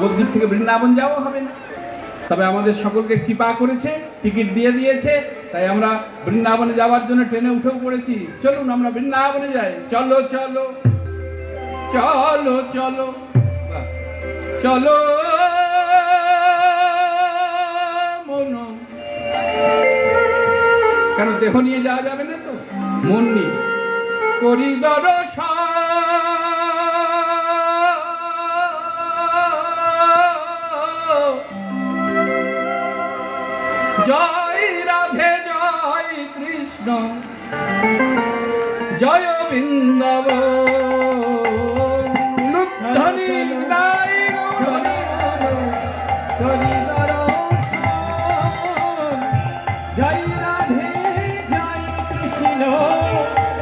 নবদ্বীপ থেকে বৃন্দাবন যাওয়া হবে না, তবে আমাদের সকলকে কৃপা করেছে, টিকিট দিয়ে দিয়েছে, তাই আমরা বৃন্দাবনে যাওয়ার জন্য ট্রেনে উঠেও পড়েছি। চলুন আমরা বৃন্দাবনে যাই। চলো চলো চলো চলো চলো মন। কেন দেহ নিয়ে যাওয়া যাবে না তো, মন নিয়ে করি দর্শন। জয় রাধে জয় কৃষ্ণ জয় বৃন্দাবন। ধ্বনি বিদায় জয় রাধে জয় কৃষ্ণ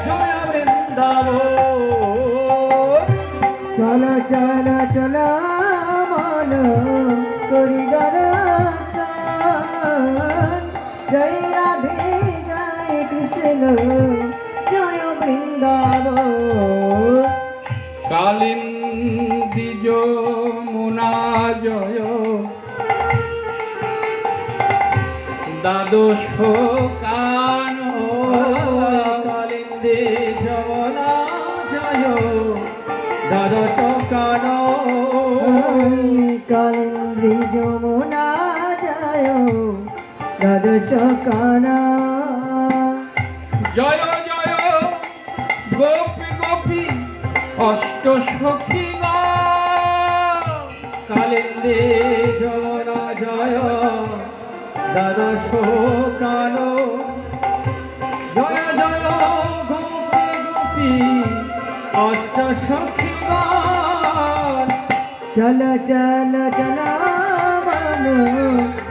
জয় বৃন্দাবন। চল চল চল মন করি দর্শন। জয় রাধে জয় কৃষ্ণ জয় বৃন্দাবন। কালিন্দী যমুনা জয় দ্বাদশ কান। কালিন্দী যমুনা জয় দ্বাদশ কান। কালিন্দী যমুনা জয় দ্বাদশ কান। জয় জয় গোপী গোপী অষ্ট সখী। কালিন্দী যমুনা জয় দ্বাদশ কান। জয় জয় গোপী গোপী অষ্ট সখী। চল চল চল মন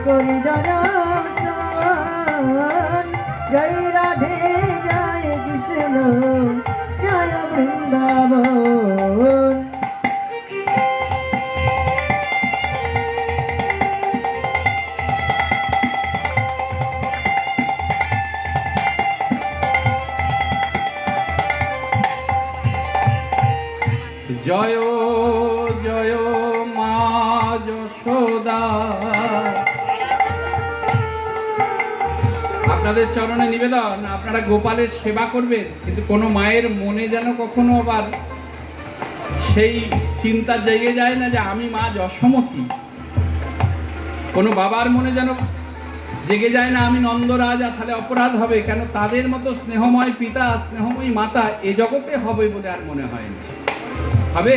করি দর্শন। জয় রাধে জয় কৃষ্ণ জয় বৃন্দাবন। জয় জয় মা যশোদা। আপনাদের চরণে নিবেদন, আপনারা গোপালের সেবা করবেন, কিন্তু কোনো মায়ের মনে যেন কখনো আবার সেই চিন্তা জেগে যায় না যে আমি মা যশোমতী। কোনো বাবার মনে যেন জেগে যায় না আমি নন্দরাজা, তাহলে অপরাধ হবে। কেন তাদের মতো স্নেহময় পিতা স্নেহময়ী মাতা এ জগতে হবে বলে আর মনে হয় না, হবে।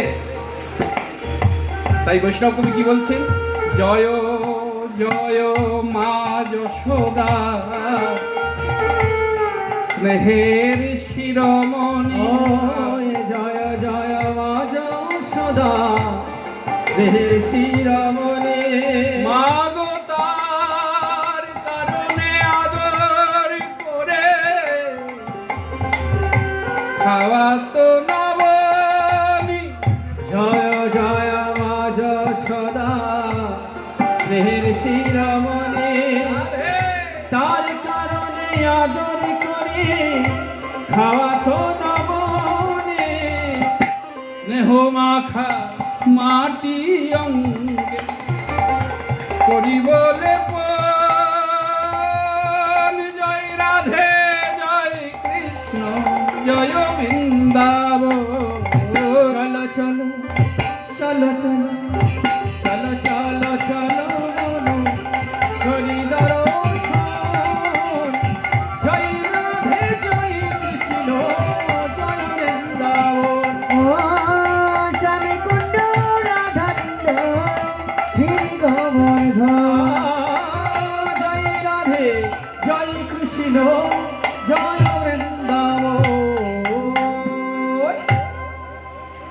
তাই বৈষ্ণব কবি কি বলছেন? জয় জয় মা যশোদা স্নেহের শিরোমণি। জয় জয় মা যশোদা স্নেহের শিরোমণি। মা গো তার কারণে আদর করে খাওয়া তো নবনী। জয় জয় মা যশোদা স্নেহের শিরোমণি। তার কারণে আদর করে খাওয়া তো নবনী। স্নেহ মাখা মাটি অঙ্গে করি বলে পণ। জয় রাধে জয় কৃষ্ণ জয় বৃন্দাবন। চলো চলো চলো চলো চলো চলো চলো হরি দর্শন। জয় রাধে জয় কৃষ্ণ জয় বৃন্দাবন। ও স্বামী কুণ্ড রাধা কুণ্ড গিরি গোবর্ধন। জয় রাধে জয় কৃষ্ণ জয় বৃন্দাবন।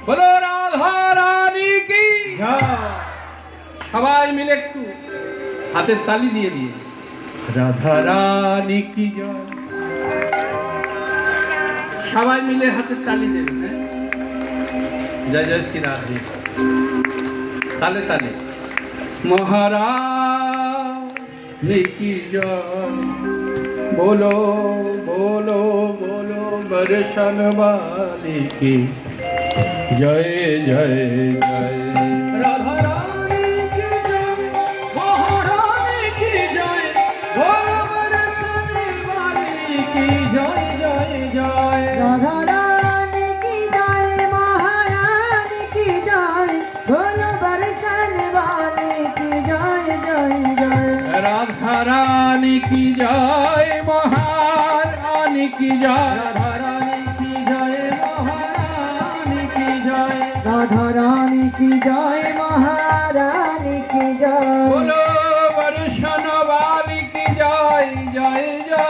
বলো রাধা রানী কি। সবাই মিলে একটু হাতের তালি দিয়ে দিয়ে রাধা রানী কি জয়। সবাই মিলে হাতের তালি দেবেন। হ্যাঁ, জয় জয় শ্রী রাধে। তালে তালে মহারানী কি জয়। बोलो बोलो बोलो बरसन वाली की जय जय जय। राधा रानी জয়, রাধা রানী কি জয়, মহারানী কি জয়, রাধা রানী কি জয়, মহারানী কি জয়। বলো বর্ষণ বালি কি জয়, জয় জয়।